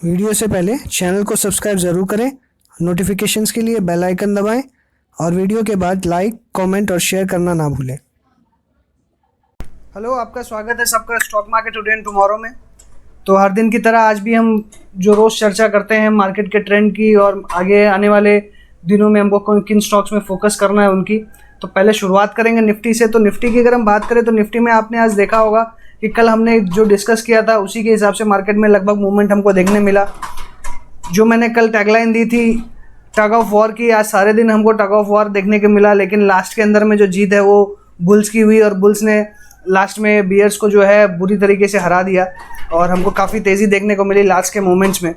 Video से पहले channel को सब्सक्राइब ज़रूर करें, नोटिफिकेशंस के लिए बेल आइकन दबाएं और वीडियो के बाद लाइक, कमेंट और शेयर करना ना भूलें। हेलो, आपका स्वागत है सबका stock market today and tomorrow में। तो हर दिन की तरह आज भी हम जो रोज़ चर्चा करते हैं मार्केट के ट्रेंड की और आगे आने वाले दिनों में हमको किन स्टॉक्स में फोकस करना है उनकी। तो पहले शुरुआत करेंगे निफ्टी से। तो निफ्टी की अगर हम बात करें तो निफ्टी में आपने आज देखा होगा कि कल हमने जो डिस्कस किया था उसी के हिसाब से मार्केट में लगभग मूवमेंट हमको देखने मिला। जो मैंने कल टैगलाइन दी थी टग ऑफ वॉर की, आज सारे दिन हमको टग ऑफ वॉर देखने को मिला, लेकिन लास्ट के अंदर में जो जीत है वो बुल्स की हुई और बुल्स ने लास्ट में बियर्स को जो है बुरी तरीके से हरा दिया और हमको काफ़ी तेज़ी देखने को मिली लास्ट के मोमेंट्स में।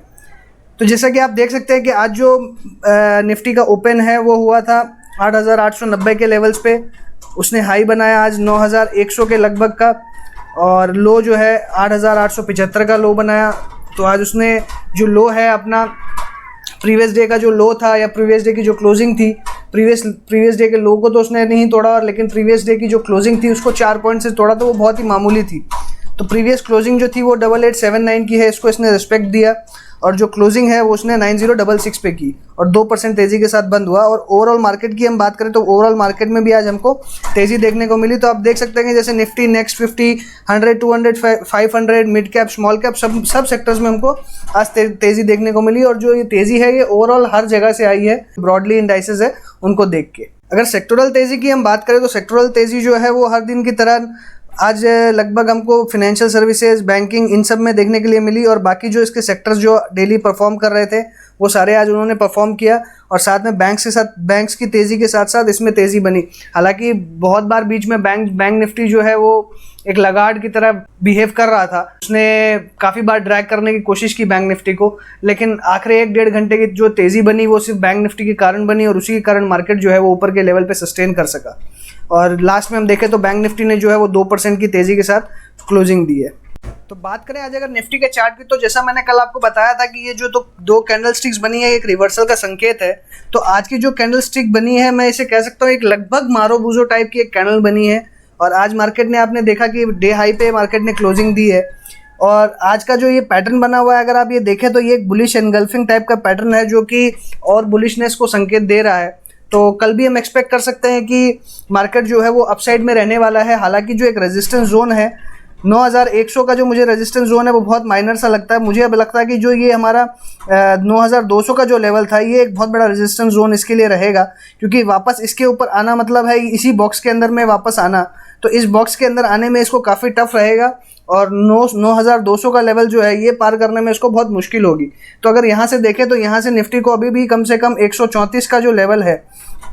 तो जैसा कि आप देख सकते हैं कि आज जो निफ्टी का ओपन है वो हुआ था 8,890 के लेवल्स पे। उसने हाई बनाया आज 9,100 के लगभग का और लो जो है 8,875 का लो बनाया। तो आज उसने जो लो है अपना प्रीवियस डे का जो लो था या प्रीवियस डे की जो क्लोजिंग थी, प्रीवियस डे के लो को तो उसने नहीं तोड़ा, और लेकिन प्रीवियस डे की जो क्लोजिंग थी उसको 4 पॉइंट से तोड़ा, तो वो बहुत ही मामूली थी। तो प्रीवियस क्लोजिंग जो थी वो 8879 की है, इसको इसने रिस्पेक्ट दिया, और जो क्लोजिंग है वो उसने 9066 पे की और 2% तेज़ी के साथ बंद हुआ। और ओवरऑल मार्केट की हम बात करें तो ओवरऑल मार्केट में भी आज हमको तेज़ी देखने को मिली। तो आप देख सकते हैं कि जैसे Nifty, next 50, 100, 200, 500, mid cap, small cap, सब सेक्टर्स में हमको आज तेज़ी देखने को मिली। और जो ये तेज़ी है ये ओवरऑल हर जगह से आई है, ब्रॉडली इंडाइसेस है उनको देख के। अगर सेक्टोरल तेज़ी की हम बात करें तो सेक्टोरल तेज़ी जो है वो हर दिन की तरह आज लगभग हमको फिनेंशियल सर्विसेज, बैंकिंग, इन सब में देखने के लिए मिली। और बाकी जो इसके सेक्टर्स जो डेली परफॉर्म कर रहे थे वो सारे आज उन्होंने परफॉर्म किया, और साथ में बैंक्स की तेज़ी के साथ साथ इसमें तेज़ी बनी। हालांकि बहुत बार बीच में बैंक निफ्टी जो है वो एक लगाड़ की तरह बिहेव कर रहा था, उसने काफ़ी बार ड्रैग करने की कोशिश की बैंक निफ्टी को, लेकिन आखिरी 1-1.5 घंटे की जो तेज़ी बनी वो सिर्फ बैंक निफ्टी के कारण बनी और उसी के कारण मार्केट जो है वो ऊपर के लेवल पे सस्टेन कर सका। और लास्ट में हम देखें तो बैंक निफ्टी ने जो है वो 2% की तेज़ी के साथ क्लोजिंग दी है। तो बात करें आज अगर निफ्टी के चार्ट की, तो जैसा मैंने कल आपको बताया था कि ये जो दो कैंडल स्टिक्स बनी है एक रिवर्सल का संकेत है। तो आज की जो कैंडल स्टिक बनी है मैं इसे कह सकता हूँ एक लगभग मारोबूजो टाइप की एक कैंडल बनी है, और आज मार्केट ने आपने देखा कि डे हाई पे मार्केट ने क्लोजिंग दी है। और आज का जो ये पैटर्न बना हुआ है अगर आप ये देखें तो ये एक बुलिश एनगल्फिंग टाइप का पैटर्न है जो कि और बुलिशनेस को संकेत दे रहा है। तो कल भी हम एक्सपेक्ट कर सकते हैं कि मार्केट जो है वो अपसाइड में रहने वाला है। हालांकि जो एक रेजिस्टेंस जोन है 9,100 का, जो मुझे रेजिस्टेंस जोन है वो बहुत माइनर सा लगता है। मुझे अब लगता है कि जो ये हमारा 9,200 का जो लेवल था ये एक बहुत बड़ा रेजिस्टेंस जोन इसके लिए रहेगा, क्योंकि वापस इसके ऊपर आना मतलब है इसी बॉक्स के अंदर में वापस आना। तो इस बॉक्स के अंदर आने में इसको काफ़ी टफ रहेगा और 9,200 का लेवल जो है ये पार करने में इसको बहुत मुश्किल होगी। तो अगर यहाँ से देखें तो यहाँ से निफ्टी को अभी भी कम से कम 134 का जो लेवल है,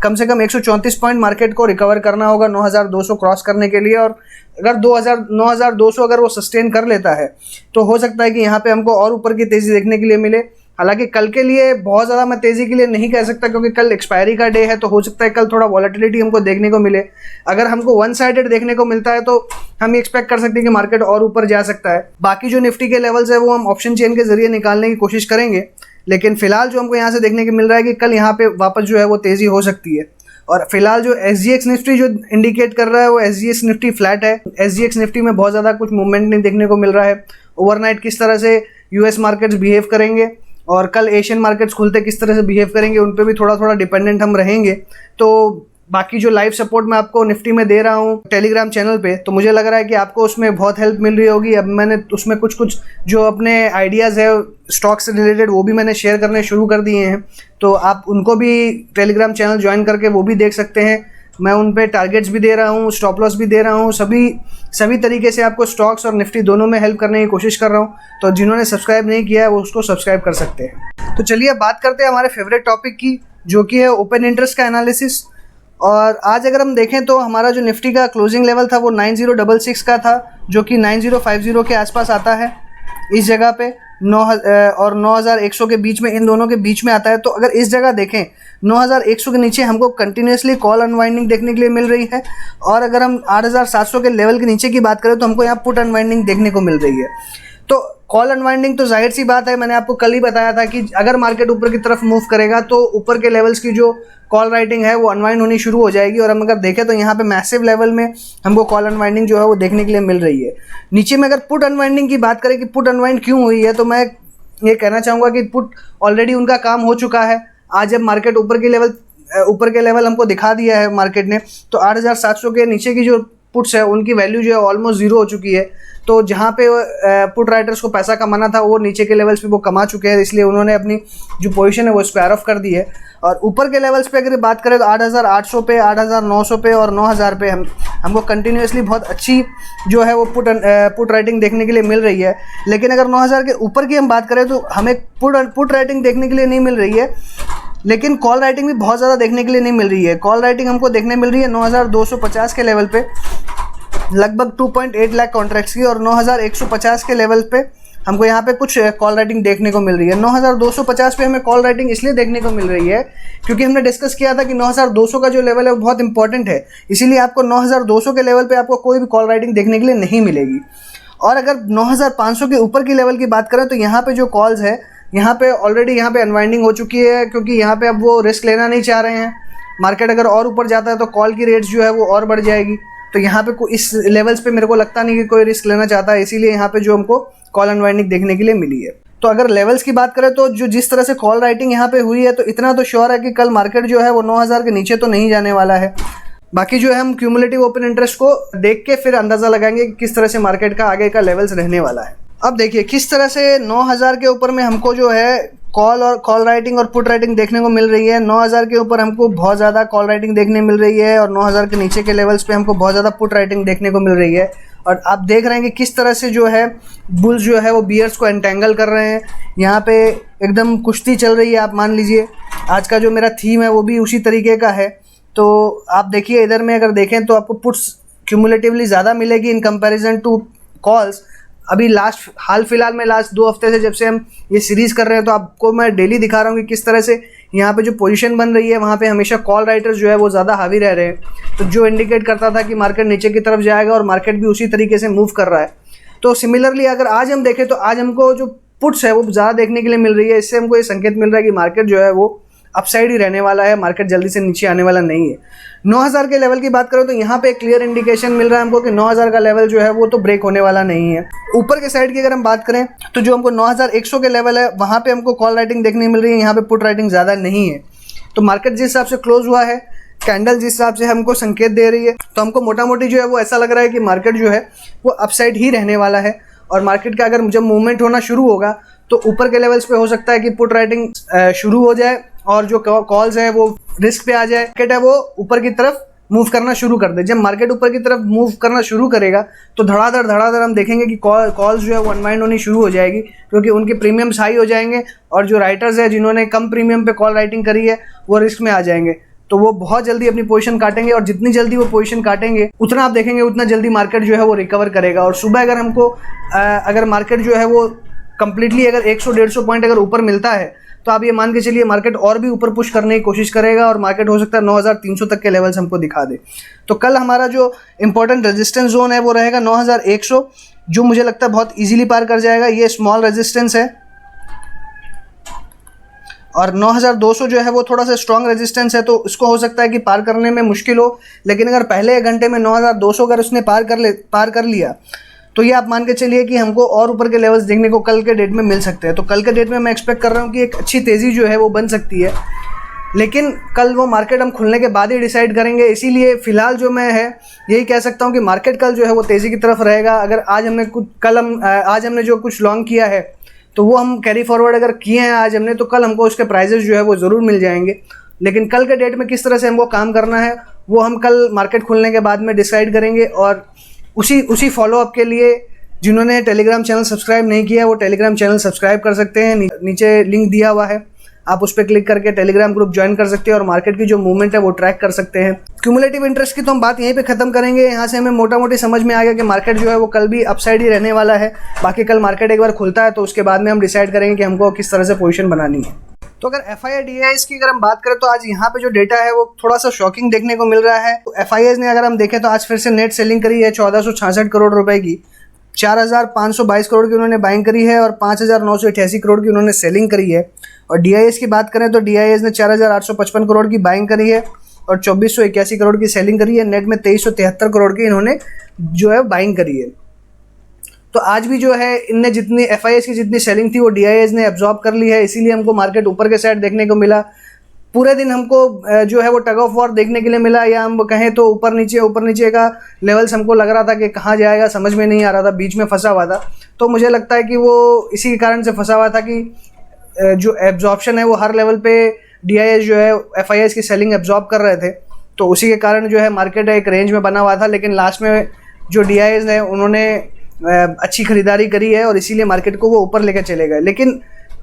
कम से कम 134 पॉइंट मार्केट को रिकवर करना होगा 9,200 क्रॉस करने के लिए। और अगर 9,200 अगर वो सस्टेन कर लेता है तो हो सकता है कि यहाँ पे हमको और ऊपर की तेज़ी देखने के लिए मिले। हालांकि कल के लिए बहुत ज़्यादा मैं तेज़ी के लिए नहीं कह सकता, क्योंकि कल एक्सपायरी का डे है, तो हो सकता है कल थोड़ा वॉलेटिलिटी हमको देखने को मिले। अगर हमको वन साइडेड देखने को मिलता है तो हम एक्सपेक्ट कर सकते हैं कि मार्केट और ऊपर जा सकता है। बाकी जो निफ्टी के लेवल्स है वो हम ऑप्शन चेन के जरिए निकालने की कोशिश करेंगे, लेकिन फिलहाल जो हमको यहाँ से देखने को मिल रहा है कि कल यहाँ पे वापस जो है वो तेज़ी हो सकती है। और फिलहाल जो SGX निफ्टी जो इंडिकेट कर रहा है वो SGX निफ्टी फ्लैट है। SGX निफ्टी में बहुत ज़्यादा कुछ मूवमेंट नहीं देखने को मिल रहा है। ओवरनाइट किस तरह से US मार्केट्स बिहेव करेंगे और कल एशियन मार्केट्स खुलते किस तरह से बिहेव करेंगे उन पे भी थोड़ा थोड़ा डिपेंडेंट हम रहेंगे। तो बाकी जो लाइव सपोर्ट मैं आपको निफ्टी में दे रहा हूँ टेलीग्राम चैनल पे, तो मुझे लग रहा है कि आपको उसमें बहुत हेल्प मिल रही होगी। अब मैंने उसमें कुछ जो अपने आइडियाज़ है स्टॉक से रिलेटेड वो भी मैंने शेयर करने शुरू कर दिए हैं, तो आप उनको भी टेलीग्राम चैनल ज्वाइन करके वो भी देख सकते हैं। मैं उन पे टारगेट्स भी दे रहा हूँ, स्टॉप लॉस भी दे रहा हूँ, सभी तरीके से आपको स्टॉक्स और निफ्टी दोनों में हेल्प करने की कोशिश कर रहा हूँ। तो जिन्होंने सब्सक्राइब नहीं किया है वो उसको सब्सक्राइब कर सकते हैं। तो चलिए अब बात करते हैं हमारे फेवरेट टॉपिक की, जो कि है ओपन इंटरेस्ट का एनालिसिस। और आज अगर हम देखें तो हमारा जो निफ्टी का क्लोजिंग लेवल था वो 9066 का था, जो कि 9050 के आसपास आता है इस जगह पे। 9,100 के बीच में, इन दोनों के बीच में आता है। तो अगर इस जगह देखें 9,100 के नीचे हमको कंटिन्यूसली कॉल अनवाइंडिंग देखने के लिए मिल रही है, और अगर हम 8,700 के लेवल के नीचे की बात करें तो हमको यहाँ पुट अनवाइंडिंग देखने को मिल रही है। तो कॉल अनवाइंडिंग तो जाहिर सी बात है, मैंने आपको कल ही बताया था कि अगर मार्केट ऊपर की तरफ मूव करेगा तो ऊपर के लेवल्स की जो कॉल राइटिंग है वो अनवाइंड होनी शुरू हो जाएगी। और हम अगर देखें तो यहाँ पे मैसिव लेवल में हमको कॉल अनवाइंडिंग जो है वो देखने के लिए मिल रही है। नीचे में अगर पुट अनवाइंडिंग की बात करें कि पुट अनवाइंड क्यों हुई है, तो मैं ये कहना चाहूँगा कि पुट ऑलरेडी उनका काम हो चुका है। आज जब मार्केट ऊपर के लेवल हमको दिखा दिया है मार्केट ने, तो 8,700 के नीचे की जो पुट्स है उनकी वैल्यू जो है ऑलमोस्ट ज़ीरो हो चुकी है। तो जहाँ पे पुट राइटर्स को पैसा कमाना था वो नीचे के लेवल्स पे वो कमा चुके हैं, इसलिए उन्होंने अपनी जो पोजीशन है वो स्क्वायर ऑफ कर दी है। और ऊपर के लेवल्स पे अगर बात करें तो 8,800 पे, 8,900 पे और 9,000 पे हमको कंटिन्यूसली बहुत अच्छी जो है वो पुट राइटिंग देखने के लिए मिल रही है। लेकिन अगर 9,000 के ऊपर की हम बात करें तो हमें पुट राइटिंग देखने के लिए नहीं मिल रही है, लेकिन कॉल राइटिंग भी बहुत ज़्यादा देखने के लिए नहीं मिल रही है। कॉल राइटिंग हमको देखने मिल रही है 9,250 के लेवल पे लगभग 2.8 लाख कॉन्ट्रैक्ट्स की, और 9,150 के लेवल पे हमको यहाँ पे कुछ कॉल राइटिंग देखने को मिल रही है। 9,250 पे हमें कॉल राइटिंग इसलिए देखने को मिल रही है क्योंकि हमने डिस्कस किया था कि 9,200 का जो लेवल है वो बहुत इंपॉर्टेंट है, इसीलिए आपको 9,200 के लेवल पे आपको कोई भी कॉल राइटिंग देखने के लिए नहीं मिलेगी। और अगर 9,500 के ऊपर की लेवल की बात करें तो यहाँ पे जो कॉल्स है यहाँ पे ऑलरेडी यहाँ पे अनवाइंडिंग हो चुकी है, क्योंकि यहाँ पे अब वो रिस्क लेना नहीं चाह रहे हैं। मार्केट अगर और ऊपर जाता है तो कॉल की रेट्स जो है वो और बढ़ जाएगी, तो यहाँ पे इस लेवल्स पे मेरे को लगता नहीं कि कोई रिस्क लेना चाहता है, इसीलिए यहाँ पे जो हमको कॉल अनवाइंडिंग देखने के लिए मिली है। तो अगर लेवल्स की बात करें तो जो जिस तरह से कॉल राइटिंग यहाँ पे हुई है तो इतना तो श्योर है कि कल मार्केट जो है वो 9,000 के नीचे तो नहीं जाने वाला है। बाकी जो है हम क्यूमुलेटिव ओपन इंटरेस्ट को देख के फिर अंदाज़ा लगाएंगे कि किस तरह से मार्केट का आगे का लेवल्स रहने वाला है। अब देखिए किस तरह से 9,000 के ऊपर में हमको जो है कॉल राइटिंग और पुट राइटिंग देखने को मिल रही है। 9,000 के ऊपर हमको बहुत ज़्यादा कॉल राइटिंग देखने मिल रही है और 9,000 के नीचे के लेवल्स पे हमको बहुत ज़्यादा पुट राइटिंग देखने को मिल रही है। और आप देख रहे हैं कि किस तरह से जो है बुल्स जो है वो बियर्स को एंटेंगल कर रहे हैं। यहाँ पे एकदम कुश्ती चल रही है, आप मान लीजिए। आज का जो मेरा थीम है वो भी उसी तरीके का है। तो आप देखिए इधर में अगर देखें तो आपको पुट्स क्यूमुलेटिवली ज़्यादा मिलेगी इन कंपैरिजन टू कॉल्स। अभी हाल फिलहाल में लास्ट 2 हफ्ते से जब से हम ये सीरीज़ कर रहे हैं तो आपको मैं डेली दिखा रहा हूँ कि किस तरह से यहाँ पे जो पोजीशन बन रही है वहाँ पे हमेशा कॉल राइटर्स जो है वो ज़्यादा हावी रह रहे हैं, तो जो इंडिकेट करता था कि मार्केट नीचे की तरफ जाएगा, और मार्केट भी उसी तरीके से मूव कर रहा है। तो सिमिलरली अगर आज हम देखें तो आज हमको जो पुट्स है वो ज़्यादा देखने के लिए मिल रही है। इससे हमको ये संकेत मिल रहा है कि मार्केट जो है वो अपसाइड ही रहने वाला है, मार्केट जल्दी से नीचे आने वाला नहीं है। 9,000 के लेवल की बात करो तो यहाँ पे क्लियर इंडिकेशन मिल रहा है हमको कि 9,000 का लेवल जो है वो तो ब्रेक होने वाला नहीं है। ऊपर के साइड की अगर हम बात करें तो जो हमको 9,100 के लेवल है वहाँ पे हमको कॉल राइटिंग देखने मिल रही है, यहाँ पे पुट राइटिंग ज़्यादा नहीं है। तो मार्केट जिस हिसाब से क्लोज हुआ है, कैंडल जिस हिसाब से हमको संकेत दे रही है, तो हमको मोटा मोटी जो है वो ऐसा लग रहा है कि मार्केट जो है वो अपसाइड ही रहने वाला है। और मार्केट का अगर जब मूवमेंट होना शुरू होगा तो ऊपर के लेवल्स पे हो सकता है कि पुट राइटिंग शुरू हो जाए और जो कॉल्स है वो रिस्क पे आ जाए, मार्केट है वो ऊपर की तरफ मूव करना शुरू कर दे। जब मार्केट ऊपर की तरफ मूव करना शुरू करेगा तो धड़ाधड़ हम देखेंगे कि कॉल्स जो है वो अनवाइंड होनी शुरू हो जाएगी, क्योंकि उनके प्रीमियम्स हाई हो जाएंगे और जो राइटर्स है जिन्होंने कम प्रीमियम पे कॉल राइटिंग करी है वो रिस्क में आ जाएंगे। तो वो बहुत जल्दी अपनी पोजीशन काटेंगे, और जितनी जल्दी वो पोजीशन काटेंगे उतना आप देखेंगे उतना जल्दी मार्केट जो है वो रिकवर करेगा। और सुबह अगर हमको अगर मार्केट जो है वो कंप्लीटली अगर 100-150 पॉइंट अगर ऊपर मिलता है तो आप ये मान के चलिए मार्केट और भी ऊपर पुश करने की कोशिश करेगा, और मार्केट हो सकता है 9,300 तक के लेवल्स हमको दिखा दे। तो कल हमारा जो इंपॉर्टेंट रेजिस्टेंस जोन है वो रहेगा 9,100, जो मुझे लगता है बहुत इजीली पार कर जाएगा। ये स्मॉल रेजिस्टेंस है, और 9,200 जो है वो थोड़ा सा स्ट्रॉन्ग रेजिस्टेंस है, तो इसको हो सकता है कि पार करने में मुश्किल हो। लेकिन अगर पहले 1 घंटे में 9,200 अगर उसने पार कर लिया तो ये आप मान के चलिए कि हमको और ऊपर के लेवल्स देखने को कल के डेट में मिल सकते हैं। तो कल के डेट में मैं एक्सपेक्ट कर रहा हूँ कि एक अच्छी तेज़ी जो है वो बन सकती है, लेकिन कल वो मार्केट हम खुलने के बाद ही डिसाइड करेंगे। इसीलिए फ़िलहाल जो मैं है यही कह सकता हूँ कि मार्केट कल जो है वो तेज़ी की तरफ रहेगा। अगर आज हमने जो कुछ लॉन्ग किया है तो वो हम कैरी फॉरवर्ड अगर किए हैं आज हमने, तो कल हमको उसके प्राइजेस जो है वो ज़रूर मिल जाएंगे। लेकिन कल के डेट में किस तरह से हमको काम करना है वो हम कल मार्केट खुलने के बाद में डिसाइड करेंगे। और उसी फॉलोअप के लिए जिन्होंने टेलीग्राम चैनल सब्सक्राइब नहीं किया है वो टेलीग्राम चैनल सब्सक्राइब कर सकते हैं। नीचे लिंक दिया हुआ है, आप उस पर क्लिक करके टेलीग्राम ग्रुप ज्वाइन कर सकते हैं और मार्केट की जो मूवमेंट है वो ट्रैक कर सकते हैं। क्यूमुलेटिव इंटरेस्ट की तो हम बात यहीं पे खत्म करेंगे। यहाँ से हमें मोटा मोटी समझ में आ गया कि मार्केट जो है वो कल भी अपसाइड ही रहने वाला है। बाकी कल मार्केट एक बार खुलता है तो उसके बाद में हम डिसाइड करेंगे कि हमको किस तरह से पोजीशन बनानी है। तो अगर FII DIIs की अगर हम बात करें तो आज यहाँ पे जो डेटा है वो थोड़ा सा शॉकिंग देखने को मिल रहा है। तो FIIs ने अगर हम देखें तो आज फिर से नेट सेलिंग करी है 1466 करोड़ रुपए की, 4,522 करोड़ की उन्होंने बाइंग करी है और 5,988 करोड़ की उन्होंने सेलिंग करी है। और DIIs की बात करें तो DIIs ने 4,855 करोड़ की बाइंग करी है और 2,481 करोड़ की सेलिंग करी है। नेट में 2,373 करोड़ की इन्होंने जो है बाइंग करी है। तो आज भी जो है इनने जितनी FIIs की जितनी सेलिंग थी वो DIIs ने एब्जॉर्ब कर ली है, इसीलिए हमको मार्केट ऊपर के साइड देखने को मिला। पूरे दिन हमको जो है वो टग ऑफ वॉर देखने के लिए मिला, या हम कहें तो ऊपर नीचे का लेवल्स हमको लग रहा था कि कहाँ जाएगा समझ में नहीं आ रहा था, बीच में फंसा हुआ था। तो मुझे लगता है कि वो इसी कारण से फंसा हुआ था कि जो एब्जॉर्प्शन है वो हर लेवल पे DIIs जो है FIIs की सेलिंग एब्जॉर्ब कर रहे थे, तो उसी के कारण जो है मार्केट एक रेंज में बना हुआ था। लेकिन लास्ट में जो DIIs हैं उन्होंने अच्छी खरीदारी करी है और इसीलिए मार्केट को वो ऊपर लेकर चले गए। लेकिन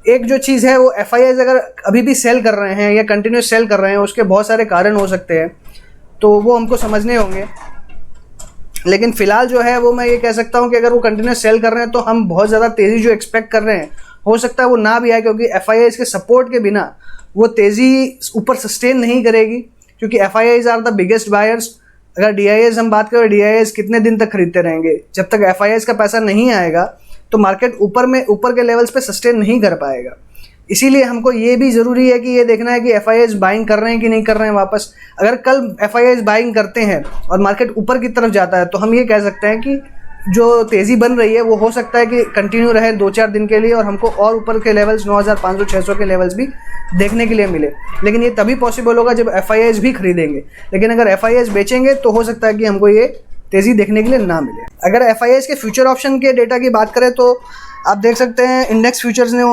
एक जो चीज़ है वो FIIs अगर अभी भी सेल कर रहे हैं या कंटिन्यूस सेल कर रहे हैं, उसके बहुत सारे कारण हो सकते हैं, तो वो हमको समझने होंगे। लेकिन फ़िलहाल जो है वो मैं ये कह सकता हूँ कि अगर वो कंटिन्यूस सेल कर रहे हैं तो हम बहुत ज़्यादा तेज़ी जो एक्सपेक्ट कर रहे हैं हो सकता है वो ना भी आए, क्योंकि FIIs के सपोर्ट के बिना वो तेज़ी ऊपर सस्टेन नहीं करेगी, क्योंकि FIIs are the biggest buyers. अगर DIIs हम बात करें, DIIs कितने दिन तक खरीदते रहेंगे? जब तक FIIs का पैसा नहीं आएगा तो मार्केट ऊपर के लेवल्स पे सस्टेन नहीं कर पाएगा। इसीलिए हमको ये भी ज़रूरी है कि ये देखना है कि FIIs बाइंग कर रहे हैं कि नहीं कर रहे हैं वापस। अगर कल FIIs बाइंग करते हैं और मार्केट ऊपर की तरफ जाता है तो हम ये कह सकते हैं कि जो तेज़ी बन रही है वो हो सकता है कि कंटिन्यू रहे 2-4 दिन के लिए और हमको और ऊपर के लेवल्स 9500-600 के लेवल्स भी देखने के लिए मिले। लेकिन ये तभी पॉसिबल होगा जब FIIs भी खरीदेंगे। लेकिन अगर FIIs बेचेंगे तो हो सकता है कि हमको ये तेज़ी देखने के लिए ना मिले। अगर FIIs के फ्यूचर ऑप्शन के डेटा की बात करें तो आप देख सकते हैं इंडेक्स फ्यूचर्स ने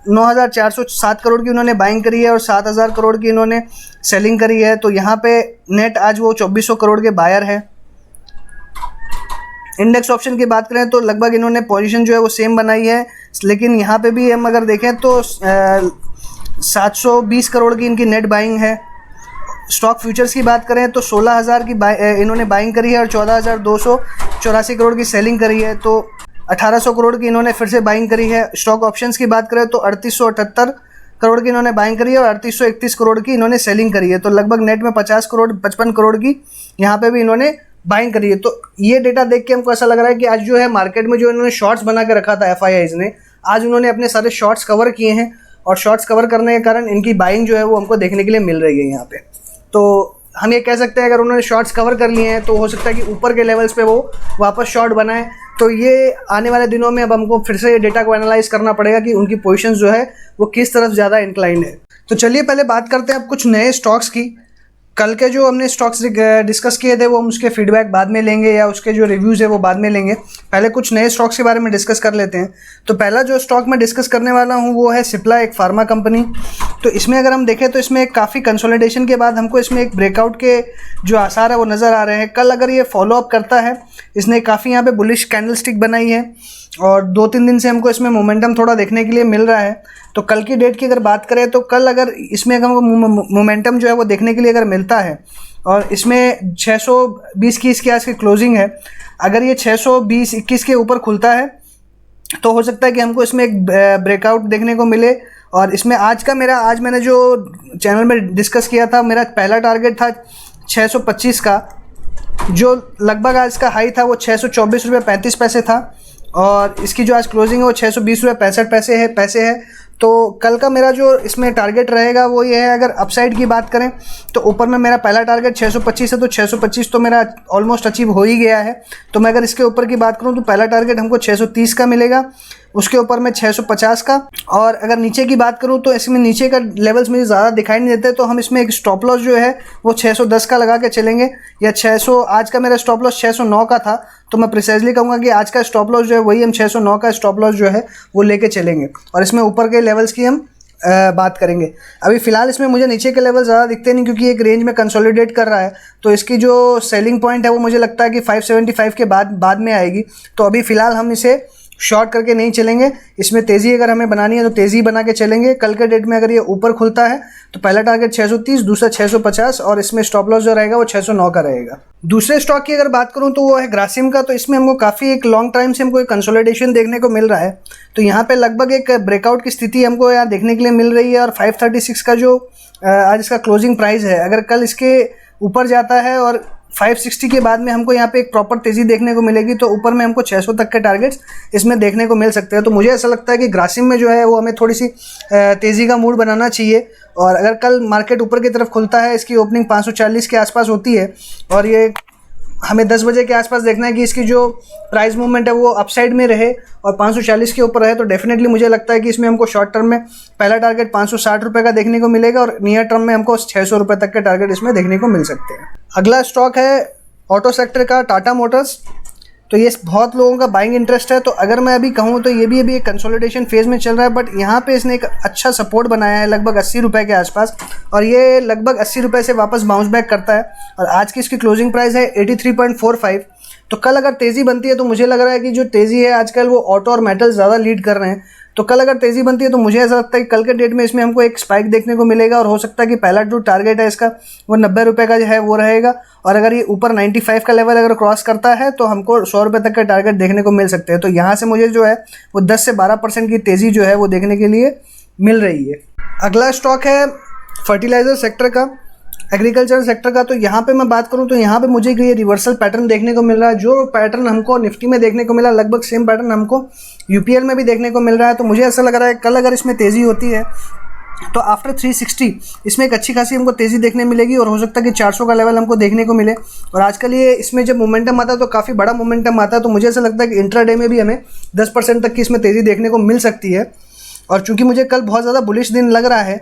9,407 करोड़ की उन्होंने बाइंग करी है और 7,000 करोड़ की इन्होंने सेलिंग करी है। तो यहाँ पे नेट आज वो 2,400 करोड़ के बायर हैं। इंडेक्स ऑप्शन की बात करें तो लगभग इन्होंने पोजीशन जो है वो सेम बनाई है, लेकिन यहाँ पे भी हम अगर देखें तो 720 करोड़ की इनकी नेट बाइंग है। स्टॉक फ्यूचर्स की बात करें तो 16,000 की इन्होंने बाइंग करी है और 14,284 करोड़ की सेलिंग करी है। तो 1,800 करोड़ की इन्होंने फिर से बाइंग करी है। स्टॉक ऑप्शंस की बात करें तो 3,878 करोड़ की इन्होंने बाइंग करी है और 3,831 करोड़ की इन्होंने सेलिंग करी है। तो लगभग नेट में 55 करोड़ की यहाँ पे भी इन्होंने बाइंग करी है। तो ये डेटा देख के हमको ऐसा लग रहा है कि आज जो है मार्केट में जो इन्होंने शॉर्ट्स बना के रखा था FIIs ने, आज उन्होंने अपने सारे शॉर्ट्स कवर किए हैं और शॉर्ट्स कवर करने के कारण इनकी बाइंग जो है वो हमको देखने के लिए मिल रही है यहाँ पे। तो हम ये कह सकते हैं अगर उन्होंने शॉर्ट्स कवर कर लिए हैं तो हो सकता है कि ऊपर के लेवल्स पे वो वापस शॉर्ट बनाएं। तो ये आने वाले दिनों में अब हमको फिर से ये डेटा को एनालाइज करना पड़ेगा कि उनकी पोजीशन जो है वो किस तरफ ज़्यादा इंक्लाइंड है। तो चलिए पहले बात करते हैं अब कुछ नए स्टॉक्स की। कल के जो हमने स्टॉक्स डिस्कस किए थे वो हम उसके फीडबैक बाद में लेंगे या उसके जो रिव्यूज़ है वो बाद में लेंगे। पहले कुछ नए स्टॉक्स के बारे में डिस्कस कर लेते हैं। तो पहला जो स्टॉक मैं डिस्कस करने वाला हूँ वो है सिप्ला, एक फार्मा कंपनी। तो इसमें अगर हम देखें तो इसमें काफ़ी कंसोलिडेशन के बाद हमको इसमें एक ब्रेकआउट के जो आसार है वो नज़र आ रहे हैं। कल अगर ये फॉलोअप करता है, इसने काफ़ी यहाँ पे बुलिश कैंडल स्टिक बनाई है और 2-3 दिन से हमको इसमें मोमेंटम थोड़ा देखने के लिए मिल रहा है। तो कल की डेट की अगर बात करें तो कल अगर इसमें हमको मोमेंटम जो है वो देखने के लिए अगर मिलता है और इसमें 620 की इसके आज की क्लोजिंग है, अगर ये 620-21 के ऊपर खुलता है तो हो सकता है कि हमको इसमें एक ब्रेकआउट देखने को मिले। और इसमें आज मैंने जो चैनल में डिस्कस किया था, मेरा पहला टारगेट था 625 का, जो लगभग आज का हाई था वो 624 रुपये 35 पैसे था और इसकी जो आज क्लोजिंग है वो 620 रुपये 65 पैसे है। तो कल का मेरा जो इसमें टारगेट रहेगा वो ये है, अगर अपसाइड की बात करें तो ऊपर में मेरा पहला टारगेट 625 है, तो 625 तो मेरा ऑलमोस्ट अचीव हो ही गया है। तो मैं अगर इसके ऊपर की बात करूं तो पहला टारगेट हमको 630 का मिलेगा, उसके ऊपर में 650 का। और अगर नीचे की बात करूं तो इसमें नीचे का लेवल्स मुझे ज़्यादा दिखाई नहीं देते, तो हम इसमें एक स्टॉप लॉस जो है वो 610 का लगा के चलेंगे, या 600। आज का मेरा स्टॉप लॉस 609 का था, तो मैं प्रिसाइजली कहूँगा कि आज का स्टॉप लॉस जो है वही हम 609 का स्टॉप लॉस जो है वो लेके चलेंगे और इसमें ऊपर के लेवल्स की हम बात करेंगे। अभी फ़िलहाल इसमें मुझे नीचे के लेवल ज़्यादा दिखते नहीं, क्योंकि एक रेंज में कंसोलिडेट कर रहा है। तो इसकी जो सेलिंग पॉइंट है वो मुझे लगता है कि 575 के बाद में आएगी। तो अभी फ़िलहाल हम इसे शॉर्ट करके नहीं चलेंगे, इसमें तेज़ी अगर हमें बनानी है तो तेज़ी बना के चलेंगे। कल के डेट में अगर ये ऊपर खुलता है तो पहला टारगेट 630, दूसरा 650 और इसमें स्टॉप लॉस जो रहेगा वो 609 का रहेगा। दूसरे स्टॉक की अगर बात करूं तो वो है ग्रासिम का। तो इसमें हमको काफ़ी एक लॉन्ग टाइम से हमको एक कंसोलिडेशन देखने को मिल रहा है। तो यहाँ पे लगभग एक ब्रेकआउट की स्थिति हमको यहाँ देखने के लिए मिल रही है और 536 का जो आज इसका क्लोजिंग प्राइस है, अगर कल इसके ऊपर जाता है और 560 के बाद में हमको यहाँ पे एक प्रॉपर तेज़ी देखने को मिलेगी, तो ऊपर में हमको 600 तक के टारगेट्स इसमें देखने को मिल सकते हैं। तो मुझे ऐसा लगता है कि ग्रासिम में जो है वो हमें थोड़ी सी तेज़ी का मूड बनाना चाहिए। और अगर कल मार्केट ऊपर की तरफ खुलता है, इसकी ओपनिंग 540 के आसपास होती है और ये हमें 10 बजे के आसपास देखना है कि इसकी जो प्राइस मूवमेंट है वो अपसाइड में रहे और 540 के ऊपर रहे, तो डेफिनेटली मुझे लगता है कि इसमें हमको शॉर्ट टर्म में पहला टारगेट 560 रुपये का देखने को मिलेगा और नियर टर्म में हमको 600 रुपये तक के टारगेट इसमें देखने को मिल सकते हैं। अगला स्टॉक है ऑटो सेक्टर का टाटा मोटर्स। तो ये बहुत लोगों का बाइंग इंटरेस्ट है। तो अगर मैं अभी कहूँ तो ये भी अभी एक कंसोलिडेशन फेज़ में चल रहा है, बट यहाँ पे इसने एक अच्छा सपोर्ट बनाया है लगभग 80 रुपये के आसपास, और ये लगभग 80 रुपये से वापस बाउंस बैक करता है और आज की इसकी क्लोजिंग प्राइस है 83.45। तो कल अगर तेज़ी बनती है तो मुझे लग रहा है कि जो तेज़ी है आजकल वो ऑटो और मेटल ज़्यादा लीड कर रहे हैं। तो कल अगर तेज़ी बनती है तो मुझे ऐसा लगता है कि कल के डेट में इसमें हमको एक स्पाइक देखने को मिलेगा और हो सकता है कि पहला जो टारगेट है इसका वो 90 रुपये का जो है वो रहेगा, और अगर ये ऊपर 95 का लेवल अगर क्रॉस करता है तो हमको 100 रुपये तक का टारगेट देखने को मिल सकते हैं। तो यहाँ से मुझे जो है वो 10 से 12% की तेज़ी जो है वो देखने के लिए मिल रही है। अगला स्टॉक है फर्टिलाइज़र सेक्टर का, एग्रीकल्चर सेक्टर का। तो यहाँ पे मैं बात करूँ तो यहाँ पे मुझे ये रिवर्सल पैटर्न देखने को मिल रहा है। जो पैटर्न हमको निफ्टी में देखने को मिला लगभग सेम पैटर्न हमको यूपीएल में भी देखने को मिल रहा है। तो मुझे ऐसा लग रहा है कल अगर इसमें तेज़ी होती है तो आफ्टर 360 इसमें एक अच्छी खासी हमको तेज़ी देखने मिलेगी और हो सकता है कि 400 का लेवल हमको देखने को मिले। और आजकल ये इसमें जब मोमेंटम आता है तो काफ़ी बड़ा मोमेंटम आता है, तो मुझे ऐसा लगता है कि इंट्राडे में भी हमें 10% तक की इसमें तेज़ी देखने को मिल सकती है। और चूंकि मुझे कल बहुत ज़्यादा बुलिश दिन लग रहा है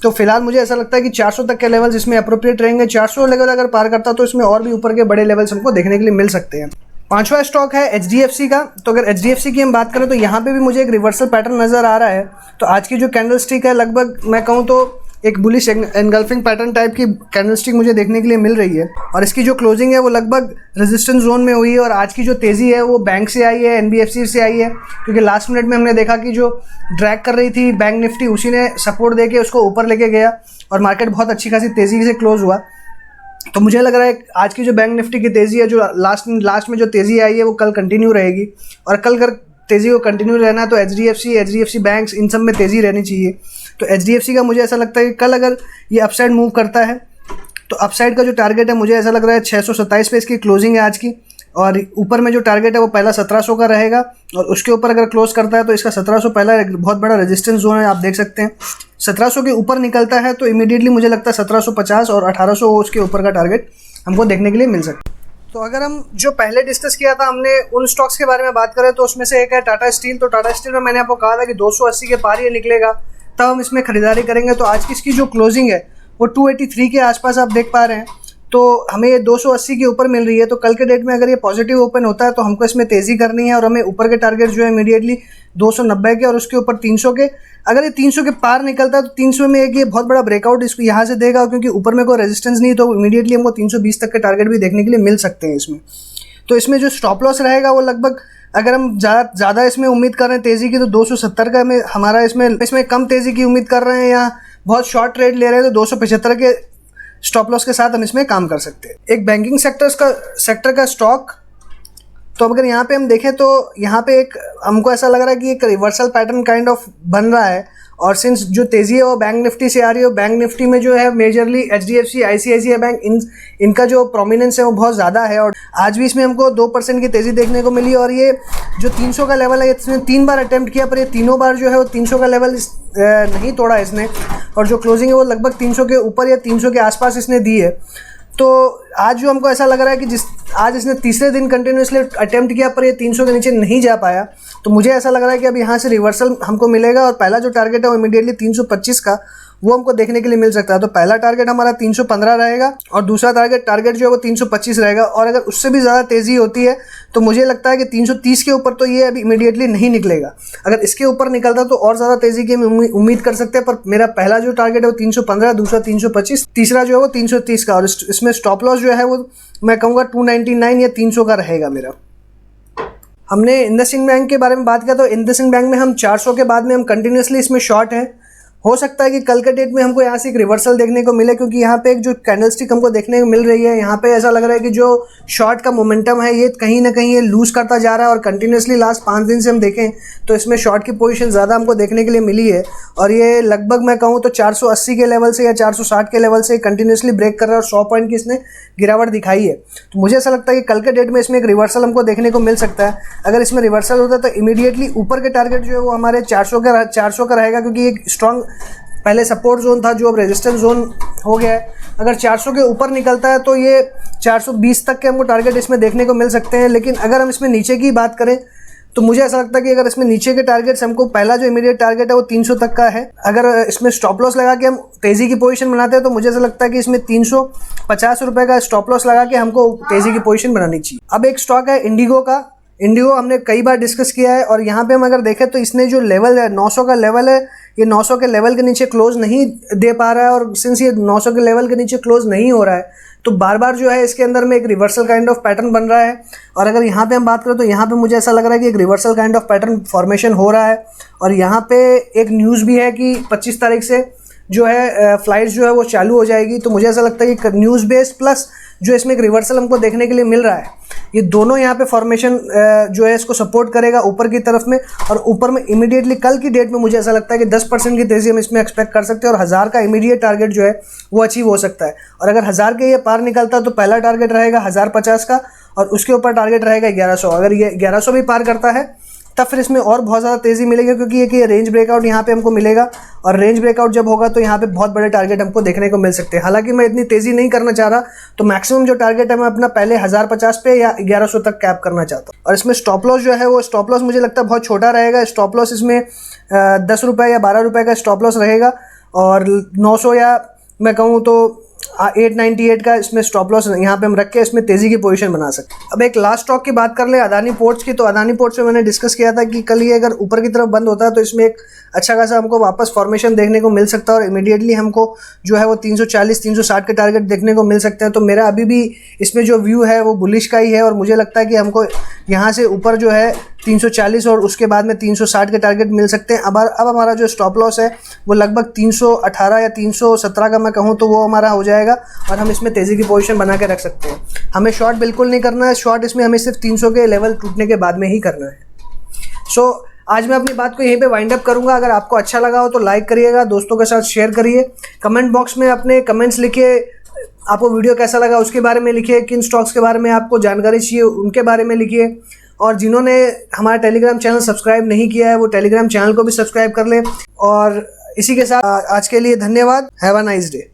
तो फिलहाल मुझे ऐसा लगता है कि 400 तक के लेवल्स इसमें अप्रोप्रिएट रहेंगे। 400 लेवल अगर पार करता तो इसमें और भी ऊपर के बड़े लेवल्स हमको देखने के लिए मिल सकते हैं। पांचवा स्टॉक है एचडीएफसी का। तो अगर एचडीएफसी की हम बात करें तो यहाँ पे भी मुझे एक रिवर्सल पैटर्न नज़र आ रहा है। तो आज की जो कैंडल स्टिक है लगभग मैं कहूँ तो एक बुलिश एनगल्फिंग पैटर्न टाइप की कैंडल स्टिक मुझे देखने के लिए मिल रही है और इसकी जो क्लोजिंग है वो लगभग रेजिस्टेंस जोन में हुई है। और आज की जो तेज़ी है वो बैंक से आई है, एनबीएफसी से आई है, क्योंकि लास्ट मिनट में हमने देखा कि जो ड्रैग कर रही थी बैंक निफ्टी उसी ने सपोर्ट दे के उसको ऊपर लेके गया और मार्केट बहुत अच्छी खासी तेज़ी से क्लोज हुआ। तो मुझे लग रहा है आज की जो बैंक निफ्टी की तेज़ी है, जो लास्ट में जो तेज़ी आई है वो कल कंटिन्यू रहेगी और कल अगर तेज़ी को कंटिन्यू रहना है तो एचडीएफसी बैंक्स इन सब में तेज़ी रहनी चाहिए। तो एचडीएफसी का मुझे ऐसा लगता है कि कल अगर ये अपसाइड मूव करता है तो अपसाइड का जो टारगेट है मुझे ऐसा लग रहा है 627 पे इसकी क्लोजिंग है आज की, और ऊपर में जो टारगेट है वो पहला 1700 का रहेगा और उसके ऊपर अगर क्लोज करता है तो इसका 1700 पहला एक बहुत बड़ा रेजिस्टेंस जोन है, आप देख सकते हैं। 1700 के ऊपर निकलता है तो इमीडिएटली मुझे लगता है 1750 और 1800 उसके ऊपर का टारगेट हमको देखने के लिए मिल सकता है। तो अगर हम जो पहले डिस्कस किया था हमने उन स्टॉक्स के बारे में बात करें तो उसमें से एक है टाटा स्टील। तो टाटा स्टील में मैंने आपको कहा था कि 280 के पार ये निकलेगा तब हम इसमें खरीदारी करेंगे। तो आज की इसकी जो क्लोजिंग है वो 283 के आसपास आप देख पा रहे हैं, तो हमें ये 280 के ऊपर मिल रही है। तो कल के डेट में अगर ये पॉजिटिव ओपन होता है तो हमको इसमें तेज़ी करनी है और हमें ऊपर के टारगेट जो है इमीडिएटली 290 के और उसके ऊपर 300 के। अगर ये 300 के पार निकलता है तो 300 में एक ये बहुत बड़ा ब्रेकआउट इसको यहाँ से देगा, क्योंकि ऊपर में कोई रेजिस्टेंस नहीं तो इमीडिएटली हमको 320 तक के टारगेट भी देखने के लिए मिल सकते हैं इसमें। तो इसमें जो स्टॉप लॉस रहेगा वो लगभग अगर हम ज़्यादा इसमें उम्मीद कर रहे हैं तेज़ी की तो 270 का में हमारा इसमें कम तेज़ी की उम्मीद कर रहे हैं या बहुत शॉर्ट ट्रेड ले रहे हैं तो 275 के स्टॉप लॉस के साथ हम इसमें काम कर सकते हैं। एक बैंकिंग सेक्टर का स्टॉक। तो अगर यहाँ पे हम देखें तो यहाँ पे एक हमको ऐसा लग रहा है कि एक रिवर्सल पैटर्न काइंड ऑफ बन रहा है और सिंस जो तेज़ी है वो बैंक निफ्टी से आ रही है, बैंक निफ्टी में जो है मेजरली एचडीएफसी, आईसीआईसीआई बैंक इनका जो प्रोमिनेंस है वो बहुत ज़्यादा है और आज भी इसमें हमको 2% की तेज़ी देखने को मिली। और ये जो 300 का लेवल है इसने 3 बार अटैम्प्ट किया पर ये तीनों बार जो है वो 300 का लेवल नहीं तोड़ा इसने, और जो क्लोजिंग है वो लगभग 300 के ऊपर या 300 के आसपास इसने दी है। तो आज जो हमको ऐसा लग रहा है कि आज इसने तीसरे दिन कंटिन्यूसली अटेम्प्ट किया पर ये 300 के नीचे नहीं जा पाया, तो मुझे ऐसा लग रहा है कि अब यहाँ से रिवर्सल हमको मिलेगा और पहला जो टारगेट है वो इमीडिएटली 325 का वो हमको देखने के लिए मिल सकता है। तो पहला टारगेट हमारा 315 रहेगा और दूसरा टारगेट जो है वो 325 रहेगा। और अगर उससे भी ज़्यादा तेज़ी होती है तो मुझे लगता है कि 330 के ऊपर तो ये अभी इमीडिएटली नहीं निकलेगा। अगर इसके ऊपर निकलता तो और ज़्यादा तेज़ी की हम उम्मीद कर सकते हैं, पर मेरा पहला जो टारगेट है वो 315, दूसरा 325, तीसरा जो है वो 330 का, और इसमें स्टॉप लॉस जो है वो मैं कहूँगा 299 या 300 का रहेगा मेरा। हमने इंडसइंड बैंक के बारे में बात किया तो इंडसइंड बैंक में हम 400 के बाद में हम कंटिन्यूसली इसमें शॉर्ट हैं। हो सकता है कि कल के डेट में हमको यहाँ से एक रिवर्सल देखने को मिले, क्योंकि यहाँ पे एक जो कैंडलस्टिक हमको देखने को मिल रही है यहाँ पे ऐसा लग रहा है कि जो शॉर्ट का मोमेंटम है ये कहीं ना कहीं ये लूज़ करता जा रहा है और कंटिन्यूसली लास्ट 5 दिन से हम देखें तो इसमें शॉर्ट की पोजीशन ज़्यादा हमको देखने के लिए मिली है और ये लगभग मैं कहूँ तो 480 के लेवल से या 460 के लेवल से कंटिन्यूसली ब्रेक कर रहा है और 100 पॉइंट की इसने गिरावट दिखाई है। तो मुझे ऐसा लगता है कि कल के डेट में इसमें एक रिवर्सल हमको देखने को मिल सकता है। अगर इसमें रिवर्सल होता है तो इमीडिएटली ऊपर के टारगेट जो है वो हमारे 400 का रहेगा, क्योंकि एक स्ट्रॉन्ग पहले सपोर्ट जोन था जो अब रेजिस्टेंस जोन हो गया है। अगर 400 के ऊपर निकलता है तो ये 420 तक के हमको टारगेट इसमें देखने को मिल सकते हैं। लेकिन अगर हम इसमें नीचे की बात करें तो मुझे ऐसा लगता है कि अगर इसमें नीचे के टारगेट्स हमको, पहला जो इमीडिएट टारगेट है वो 300 तक का है। अगर इसमें स्टॉप लॉस लगा के हम तेज़ी की पोजीशन बनाते हैं तो मुझे ऐसा लगता है कि इसमें 350 रुपये का स्टॉप लॉस लगा के हमको तेज़ी की पोजीशन बनानी चाहिए। अब एक स्टॉक है इंडिगो का। इंडिगो हमने कई बार डिस्कस किया है और यहाँ पे हम अगर देखें तो इसने जो लेवल है 900 का लेवल है, ये 900 के लेवल के नीचे क्लोज नहीं दे पा रहा है। और सिंस ये 900 के लेवल के नीचे क्लोज नहीं हो रहा है तो बार बार जो है इसके अंदर में एक रिवर्सल काइंड ऑफ पैटर्न बन रहा है। और अगर यहाँ पे हम बात करें तो यहाँ पे मुझे ऐसा लग रहा है कि एक reversal kind of pattern formation हो रहा है। और यहाँ पे एक न्यूज़ भी है कि 25 तारीख से जो है फ्लाइट्स जो है वो चालू हो जाएगी। तो मुझे ऐसा लगता है कि न्यूज़ बेस्ड प्लस जो इसमें एक रिवर्सल हमको देखने के लिए मिल रहा है, ये दोनों यहाँ पे फॉर्मेशन जो है इसको सपोर्ट करेगा ऊपर की तरफ में। और ऊपर में इमीडिएटली कल की डेट में मुझे ऐसा लगता है कि 10% की तेज़ी हम इसमें एक्सपेक्ट कर सकते हैं और 1000 का इमीडिएट टारगेट जो है वो अचीव हो सकता है। और अगर 1000 के ये पार निकलता है तो पहला टारगेट रहेगा 1050 का और उसके ऊपर टारगेट रहेगा 1100। अगर ये 1100 भी पार करता है तब फिर इसमें और बहुत ज़्यादा तेज़ी मिलेगी, क्योंकि ये रेंज ब्रेकआउट यहाँ पे हमको मिलेगा और रेंज ब्रेकआउट जब होगा तो यहाँ पे बहुत बड़े टारगेट हमको देखने को मिल सकते हैं। हालांकि मैं इतनी तेज़ी नहीं करना चाह रहा, तो मैक्सिमम जो टारगेट है मैं अपना पहले 1050 पे या 1100 तक कैप करना चाहता हूँ। और इसमें स्टॉप लॉस जो है वो स्टॉप लॉस मुझे लगता है बहुत छोटा रहेगा। स्टॉप लॉस इसमें 10 रुपये या 12 रुपये का स्टॉप लॉस रहेगा और 900 या मैं कहूँ तो 898 का इसमें स्टॉप लॉस यहाँ पे हम रख के इसमें तेज़ी की पोजीशन बना सकते हैं। अब एक लास्ट स्टॉक की बात कर ले अदानी पोर्ट्स की। तो अदानी पोर्ट्स में मैंने डिस्कस किया था कि कल ये अगर ऊपर की तरफ बंद होता है तो इसमें एक अच्छा खासा हमको वापस फॉर्मेशन देखने को मिल सकता है और इमीडिएटली हमको जो है वो 340-360 के टारगेट देखने को मिल सकते हैं। तो मेरा अभी भी इसमें जो व्यू है वो बुलिश का ही है और मुझे लगता है कि हमको यहाँ से ऊपर जो है 340 और उसके बाद में 360 के टारगेट मिल सकते हैं। अब हमारा जो स्टॉप लॉस है वो लगभग 318 या 317 का मैं कहूँ तो वो हमारा हो जाएगा और हम इसमें तेज़ी की पोजीशन बना के रख सकते हैं। हमें शॉर्ट बिल्कुल नहीं करना है, शॉर्ट इसमें हमें सिर्फ 300 के लेवल टूटने के बाद में ही करना है। सो आज मैं अपनी बात को यहीं पे वाइंड अप करूंगा। अगर आपको अच्छा लगा हो तो लाइक करिएगा, दोस्तों के साथ शेयर करिए, कमेंट बॉक्स में अपने कमेंट्स लिखिए, आपको वीडियो कैसा लगा उसके बारे में लिखिए, किन स्टॉक्स के बारे में आपको जानकारी चाहिए उनके बारे में लिखिए। और जिन्होंने हमारा टेलीग्राम चैनल सब्सक्राइब नहीं किया है वो टेलीग्राम चैनल को भी सब्सक्राइब कर लें। और इसी के साथ आज के लिए धन्यवाद। Have a nice day.